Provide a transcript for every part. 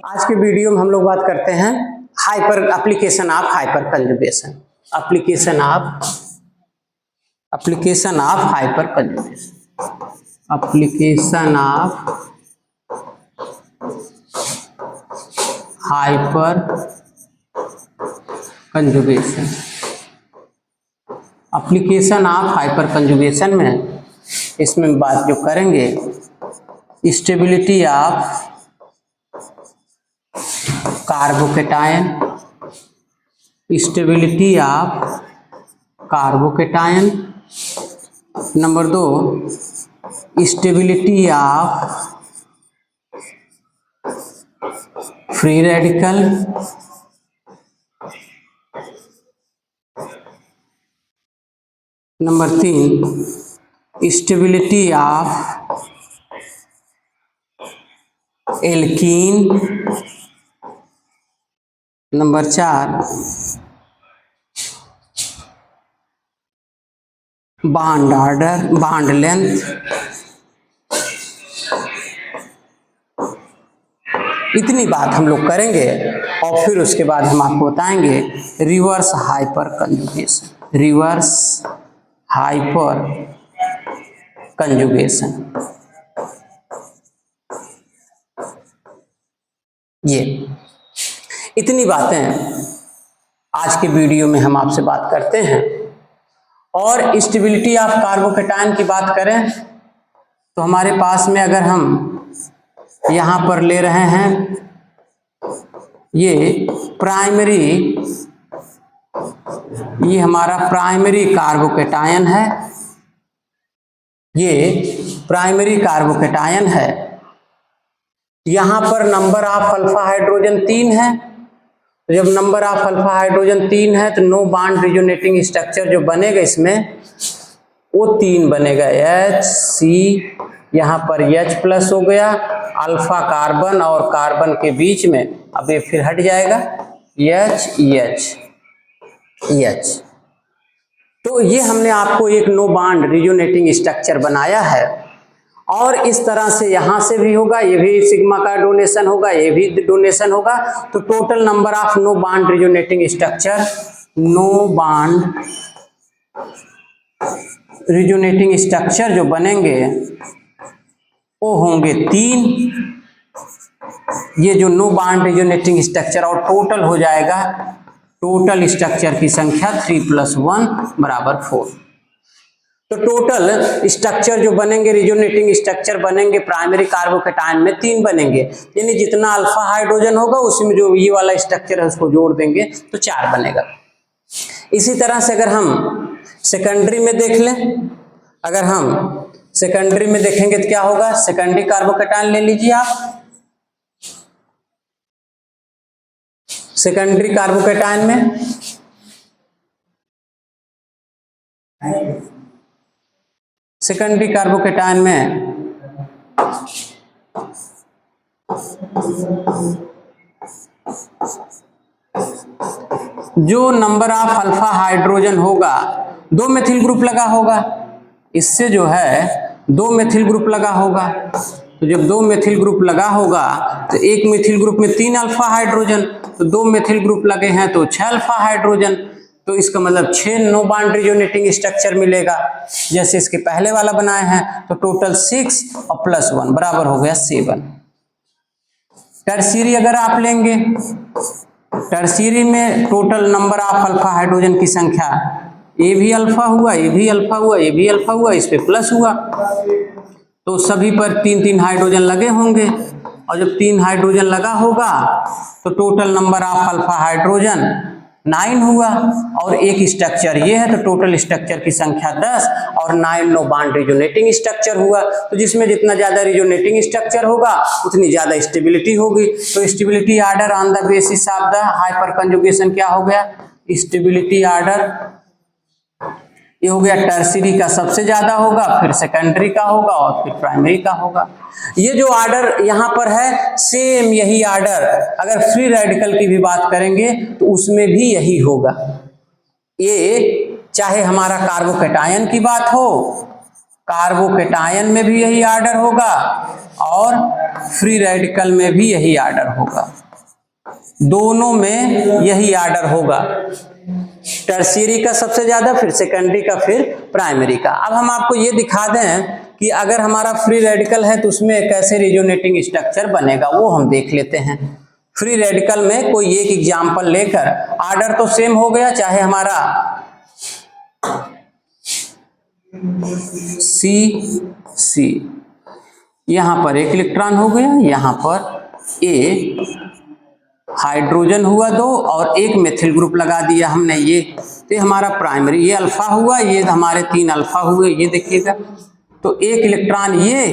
आज के वीडियो में हम लोग बात करते हैं hyper application of hyper conjugation. Application of hyper conjugation. Application of hyper conjugation. Application of hyper conjugation में इसमें बात जो करेंगे stability of carbocation, stability of carbocation. Number 2 stability of free radical. Number 3 stability of alkene. Number 4 bond order, bond length. इतनी बात हम लोग करेंगे और फिर उसके बाद हम आपको बताएंगे reverse hyper conjugation. Reverse hyper conjugation ये इतनी बातें आज के वीडियो में हम आपसे बात करते हैं। और स्टेबिलिटी ऑफ कार्बोकेटायन की बात करें तो हमारे पास में अगर हम यहाँ पर ले रहे हैं ये प्राइमरी, ये हमारा प्राइमरी कार्बोकेटायन है, ये प्राइमरी कार्बोकेटायन है। यहाँ पर नंबर ऑफ अल्फा हाइड्रोजन 3 है। तो जब नंबर ऑफ अल्फा हाइड्रोजन 3 है तो नो बॉन्ड रिजोनेटिंग स्ट्रक्चर जो बनेगा इसमें वो 3 बनेगा, HC, यहाँ पर H+ हो गया, अल्फा कार्बन और कार्बन के बीच में अब ये फिर हट जाएगा H। तो ये हमने आपको एक नो बॉन्ड रिजोनेटिंग स्ट्रक्चर बनाया है। और इस तरह से यहाँ से भी होगा, ये भी सिग्मा का डोनेशन होगा, ये भी डोनेशन होगा। तो total number of no bond resonating structure, no bond resonating structure जो बनेंगे वो होंगे 3। ये जो नो बॉन्ड रिजोनेटिंग स्ट्रक्चर और टोटल हो जाएगा, टोटल स्ट्रक्चर की संख्या 3 + 1 = 4। तो टोटल स्ट्रक्चर जो बनेंगे, रिजोनेटिंग स्ट्रक्चर बनेंगे प्राइमरी कार्बोकेटायन में 3 बनेंगे, यानी जितना अल्फा हाइड्रोजन होगा उसमें जो ये वाला स्ट्रक्चर है उसको जोड़ देंगे तो 4 बनेगा। इसी तरह से अगर हम सेकेंडरी में देख लें, अगर हम सेकेंडरी में देखेंगे तो क्या होगा, सेकेंडरी कार्बोकेटायन ले लीजिए आप। सेकेंडरी कार्बोकेटायन में सेकेंडरी कार्बोकेटायन में जो नंबर ऑफ अल्फा हाइड्रोजन होगा 2 मेथिल ग्रुप लगा होगा, इससे जो है 2 मेथिल ग्रुप लगा होगा। तो जब 2 मेथिल ग्रुप लगा होगा तो एक मेथिल ग्रुप में 3 अल्फा हाइड्रोजन, तो 2 मेथिल ग्रुप लगे हैं तो 6 अल्फा हाइड्रोजन। तो इसका मतलब 6 नो बॉन्ड रिजोनेटिंग स्ट्रक्चर मिलेगा, जैसे इसके पहले वाला बनाए हैं। तो टोटल 6 और +1 बराबर हो गया 7। टर्शीरी अगर आप लेंगे, टर्शीरी में total number of alpha hydrogen की संख्या, ये भी अल्फा हुआ, ये भी अल्फा हुआ, ये भी अल्फा हुआ, इस पे प्लस हुआ, तो सभी पर 3-3 हाइड्रोजन लगे होंगे। और जब 3 हाइड्रोजन लगा होगा तो total number of alpha hydrogen 9 हुआ। और एक स्ट्रक्चर ये है तो टोटल स्ट्रक्चर की संख्या 10 और 9 नो बॉन्ड रिजोनेटिंग स्ट्रक्चर हुआ। तो जिसमें जितना ज्यादा रिजोनेटिंग स्ट्रक्चर होगा उतनी ज्यादा स्टेबिलिटी होगी। तो stability order on the basis of the hyper conjugation क्या हो गया, स्टेबिलिटी ऑर्डर ये हो गया, टर्शियरी का सबसे ज्यादा होगा, फिर सेकेंडरी का होगा और फिर प्राइमरी का होगा। ये जो ऑर्डर यहाँ पर है सेम यही ऑर्डर अगर फ्री रेडिकल की भी बात करेंगे तो उसमें भी यही होगा। ये चाहे हमारा कार्बोकेटायन की बात हो, कार्बोकेटायन में भी यही ऑर्डर होगा और फ्री रेडिकल में भी यही आर्डर होगा, दोनों में यही आर्डर होगा, टर्शियरी का सबसे ज्यादा, फिर सेकेंडरी का, फिर प्राइमरी का। अब हम आपको ये दिखा दें कि अगर हमारा फ्री रेडिकल है तो उसमें कैसे रिजोनेटिंग स्ट्रक्चर बनेगा, वो हम देख लेते हैं। फ्री रेडिकल में कोई एक एग्जाम्पल लेकर, आर्डर तो सेम हो गया, चाहे हमारा C यहां पर एक इलेक्ट्रॉन हो गया, यहां पर ए हाइड्रोजन हुआ 2 और एक मेथिल ग्रुप लगा दिया हमने, ये तो हमारा प्राइमरी, ये अल्फा हुआ, ये हमारे 3 अल्फा हुए, ये देखिएगा। तो एक इलेक्ट्रॉन ये,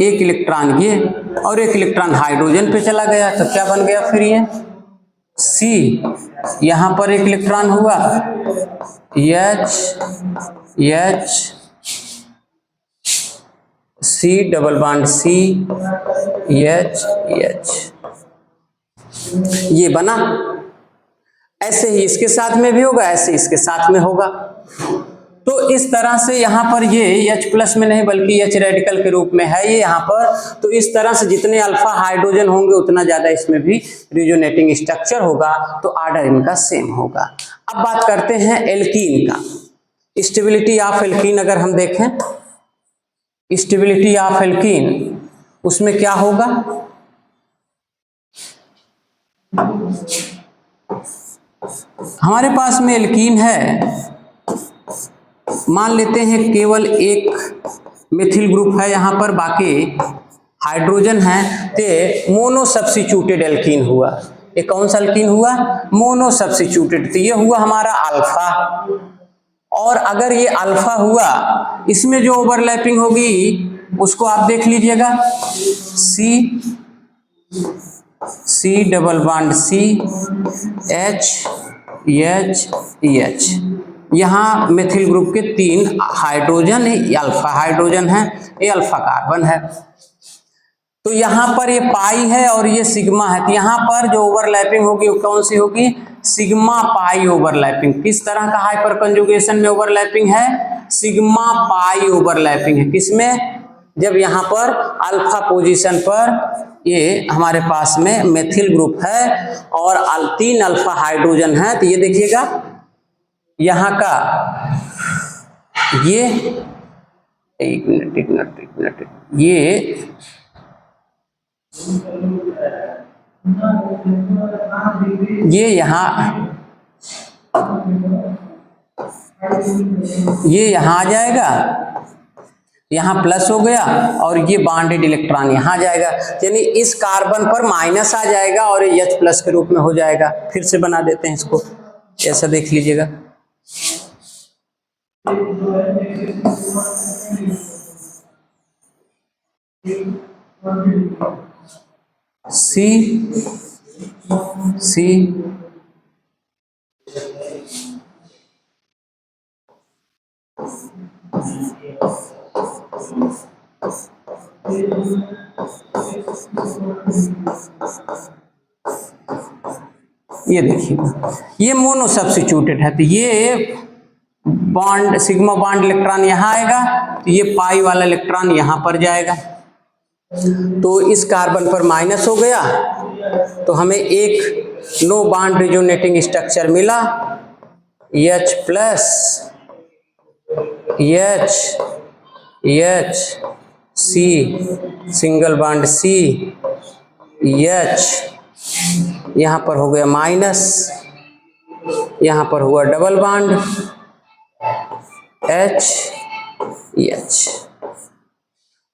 एक इलेक्ट्रॉन ये और एक इलेक्ट्रॉन हाइड्रोजन पे चला गया, तो क्या बन गया फिर ये सी। यहां पर एक इलेक्ट्रॉन हुआ H C double bond C H ये बना। ऐसे ही इसके साथ में भी होगा, ऐसे इसके साथ में होगा। तो इस तरह से यहाँ पर ये H प्लस में नहीं बल्कि H रेडिकल के रूप में है ये यहाँ पर। तो इस तरह से जितने अल्फा हाइड्रोजन होंगे उतना ज्यादा इसमें भी रिजोनेटिंग स्ट्रक्चर होगा, तो आर्डर इनका सेम होगा। अब बात करते हैं एल्कीन का। स्टेबिलिटी ऑफ एल्कीन अगर हम देखें, स्टेबिलिटी ऑफ एल्कीन, उसमें क्या होगा, हमारे पास में एल्कीन है, मान लेते हैं केवल एक मेथिल ग्रुप है यहाँ पर, बाकी हाइड्रोजन है, तो मोनो सब्स्टिट्यूटेड एल्कीन हुआ। ये कौन सा एल्कीन हुआ, मोनो सब्स्टिट्यूटेड, तो ये हुआ हमारा अल्फा। और अगर ये अल्फा हुआ, इसमें जो ओवरलैपिंग होगी उसको आप देख लीजिएगा, C double bond C H यहाँ मेथिल ग्रुप के 3 हाइड्रोजन, ये अल्फा हाइड्रोजन है, ये अल्फा कार्बन है। तो यहाँ पर ये पाई है और ये सिग्मा है, तो यहाँ पर जो ओवरलैपिंग होगी वो कौन सी होगी, सिग्मा पाई ओवरलैपिंग। किस तरह का हाइपर कंजुगेशन में ओवरलैपिंग है, सिग्मा पाई ओवरलैपिंग है। किसमें, जब यहाँ पर अल्फा पोजीशन पर ये हमारे पास में मेथिल ग्रुप है और 3 अल्फा हाइड्रोजन है, तो ये देखिएगा यहाँ का ये, एक मिनट, ये यहाँ आ जाएगा, यहाँ प्लस हो गया और ये बॉन्डेड इलेक्ट्रॉन यहाँ जाएगा, यानी इस कार्बन पर माइनस आ जाएगा और ये H प्लस के रूप में हो जाएगा। फिर से बना देते हैं इसको, ऐसा देख लीजिएगा, C ये देखिएगा, ये मोनो सब्स्टिट्यूटेड है, तो ये बॉन्ड सिग्मा बॉन्ड इलेक्ट्रॉन यहाँ आएगा, तो ये पाई वाला इलेक्ट्रॉन यहाँ पर जाएगा, तो इस कार्बन पर माइनस हो गया, तो हमें एक नो बॉन्ड रिजोनेटिंग स्ट्रक्चर मिला, H plus H C single bond C H, यहाँ पर हो गया माइनस, यहाँ पर हुआ डबल बॉन्ड H।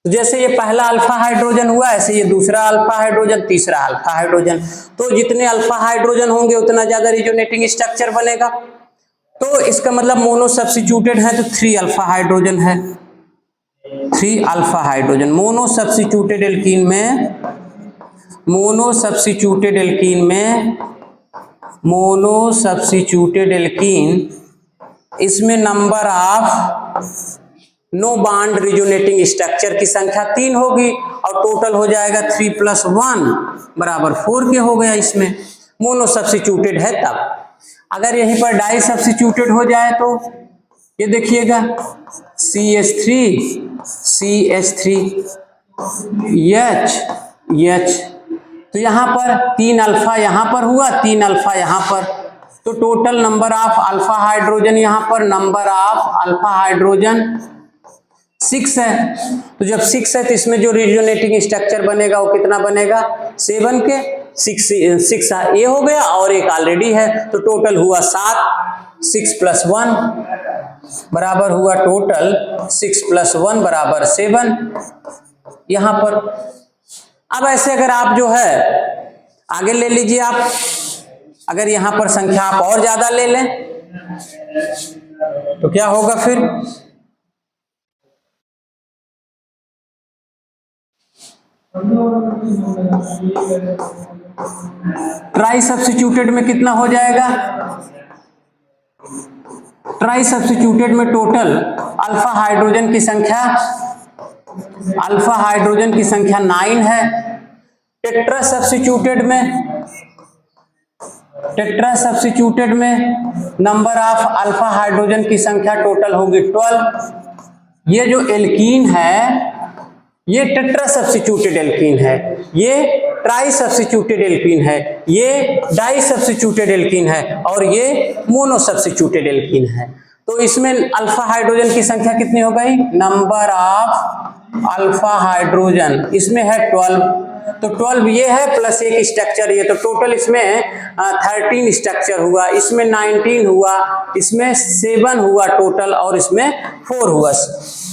तो जैसे ये पहला अल्फा हाइड्रोजन हुआ, ऐसे ये दूसरा अल्फा हाइड्रोजन, तीसरा अल्फा हाइड्रोजन। तो जितने अल्फा हाइड्रोजन होंगे उतना ज्यादा रिजोनेटिंग स्ट्रक्चर बनेगा। तो इसका मतलब मोनो सब्स्टिट्यूटेड है तो 3 अल्फा हाइड्रोजन है, 3 alpha hydrogen. Mono substituted alkene में इसमें number of no bond resonating structure की संख्या 3 होगी और टोटल हो जाएगा 3 + 1 बराबर 4 के हो गया। इसमें मोनो सब्स्टिट्यूटेड है तब। अगर यहीं पर डाई सब्स्टिट्यूटेड हो जाए तो ये देखिएगा CH3 एच, तो यहाँ पर 3 अल्फा यहाँ पर हुआ, 3 अल्फा यहाँ पर, तो total number of alpha hydrogen यहाँ पर, नंबर ऑफ अल्फा हाइड्रोजन 6 है। तो जब 6 है तो इसमें जो रिजोनेटिंग स्ट्रक्चर बनेगा वो कितना बनेगा, 7 के 6 ए हो गया और एक ऑलरेडी है, तो टोटल हुआ 7, 6 + 1 बराबर हुआ टोटल 6 + 1 बराबर 7 यहाँ पर। अब ऐसे अगर आप जो है आगे ले लीजिए आप, अगर यहाँ पर संख्या आप और ज्यादा ले लें तो क्या होगा फिर, ट्राई सब्स्टिट्यूटेड में कितना हो जाएगा, ट्राई सब्स्टिट्यूटेड में टोटल अल्फा हाइड्रोजन की संख्या, अल्फा हाइड्रोजन की संख्या 9 है। टेट्रा सब्स्टिट्यूटेड में नंबर ऑफ अल्फा हाइड्रोजन की संख्या टोटल होगी 12। ये जो एल्कीन है ये टेट्रा सब्स्टिट्यूटेड एल्कीन है, ये ट्राई सब्स्टिट्यूटेड एल्कीन है, ये डाई सब्स्टिट्यूटेड एल्कीन है और ये मोनो सब्स्टिट्यूटेड एल्कीन है। तो इसमें अल्फा हाइड्रोजन की संख्या कितनी हो गई, नंबर ऑफ अल्फा हाइड्रोजन इसमें है 12, तो 12 ये है प्लस एक स्ट्रक्चर ये, तो टोटल इसमें 13 स्ट्रक्चर हुआ, इसमें 19 हुआ, इसमें 7 हुआ टोटल और इसमें 4 हुआ।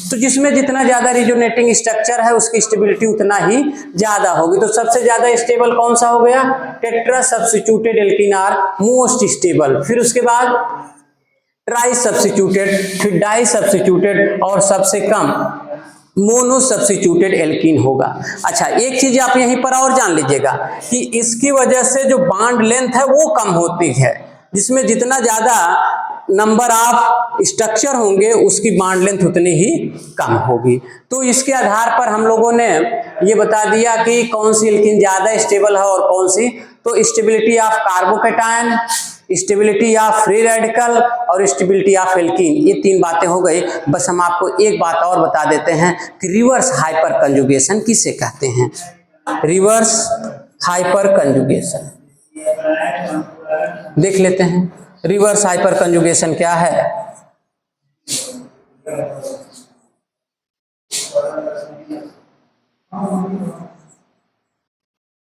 तो जिसमें जितना ज्यादा रिजोनेटिंग स्ट्रक्चर है उसकी स्टेबिलिटी उतना ही ज्यादा होगी। तो सबसे ज्यादा स्टेबल कौन सा हो गया, tetra substituted alkene are most stable, फिर उसके बाद ट्राई सब्स्टिट्यूटेड, फिर डाई सब्स्टिट्यूटेड और सबसे कम मोनो सब्स्टिट्यूटेड एल्कीन होगा। अच्छा एक चीज आप यहीं पर और जान लीजिएगा कि इसकी वजह से जो बॉन्ड लेंथ है वो कम होती है, जिसमें जितना ज्यादा नंबर ऑफ स्ट्रक्चर होंगे उसकी बॉन्ड लेंथ उतनी ही कम होगी। तो इसके आधार पर हम लोगों ने ये बता दिया कि कौन सी एल्कीन ज्यादा स्टेबल है और कौन सी, तो stability of carbocation, stability of free radical और स्टेबिलिटी ऑफ एल्कीन, ये 3 बातें हो गई। बस हम आपको एक बात और बता देते हैं कि रिवर्स हाइपर कंजुगेशन किसे कहते हैं, रिवर्स हाइपर कंजुगेशन देख लेते हैं। रिवर्स हाइपर कंजुगेशन क्या है,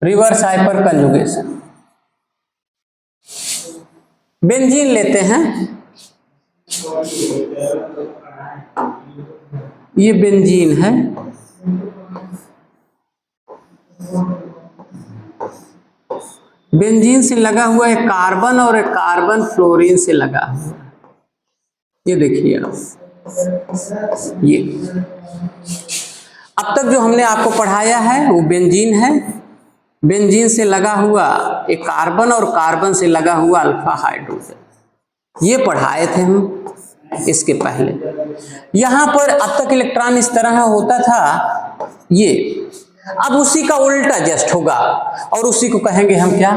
रिवर्स हाइपर कंजुगेशन, बेंजीन लेते हैं, ये बेंजीन है, बेंजीन से लगा हुआ एक कार्बन और एक कार्बन फ्लोरीन से लगा हुआ, ये देखिए आप, ये अब तक जो हमने आपको पढ़ाया है वो बेंजीन है, बेंजीन से लगा हुआ एक कार्बन और कार्बन से लगा हुआ अल्फा हाइड्रोजन, ये पढ़ाए थे हम इसके पहले। यहां पर अब तक इलेक्ट्रॉन इस तरह होता था, ये अब उसी का उल्टा जस्ट होगा और उसी को कहेंगे हम क्या,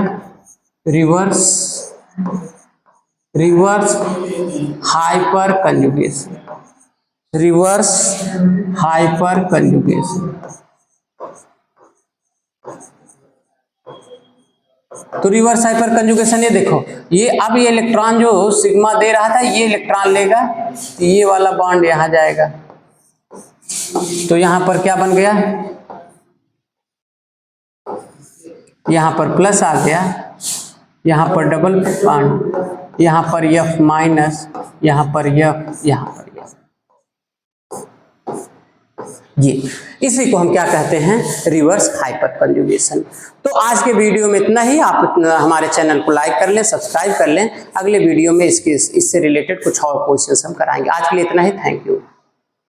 reverse, reverse hyper conjugation, reverse hyper conjugation. तो रिवर्स हाइपर कंजुगेशन ये देखो, ये अब ये इलेक्ट्रॉन जो सिग्मा दे रहा था ये इलेक्ट्रॉन लेगा, ये वाला बॉन्ड यहां जाएगा, तो यहां पर क्या बन गया, यहां पर प्लस आ गया, यहां पर डबल बॉन्ड, यहां पर F माइनस, यहां पर F, यहां पर F, ये इसी को हम क्या कहते हैं, रिवर्स हाइपर कंजुगेशन। तो आज के वीडियो में इतना ही। आप हमारे चैनल को लाइक कर लें, सब्सक्राइब कर लें, अगले वीडियो में इससे रिलेटेड कुछ और क्वेश्चंस हम कराएंगे। आज के लिए इतना ही, थैंक यू।